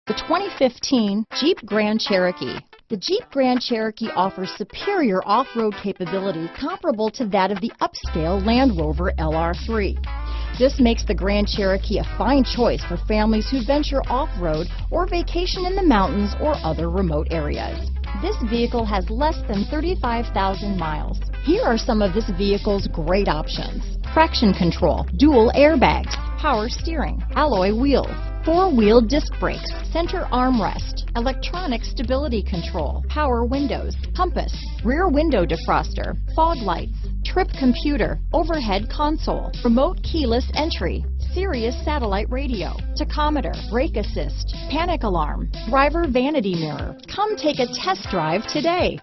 The 2015 Jeep Grand Cherokee. The Jeep Grand Cherokee offers superior off-road capability comparable to that of the upscale Land Rover LR3. This makes the Grand Cherokee a fine choice for families who venture off-road or vacation in the mountains or other remote areas. This vehicle has less than 35,000 miles. Here are some of this vehicle's great options: traction control, dual airbags, power steering, alloy wheels, four-wheel disc brakes, center armrest, electronic stability control, power windows, compass, rear window defroster, fog lights, trip computer, overhead console, remote keyless entry, Sirius satellite radio, tachometer, brake assist, panic alarm, driver vanity mirror. Come take a test drive today.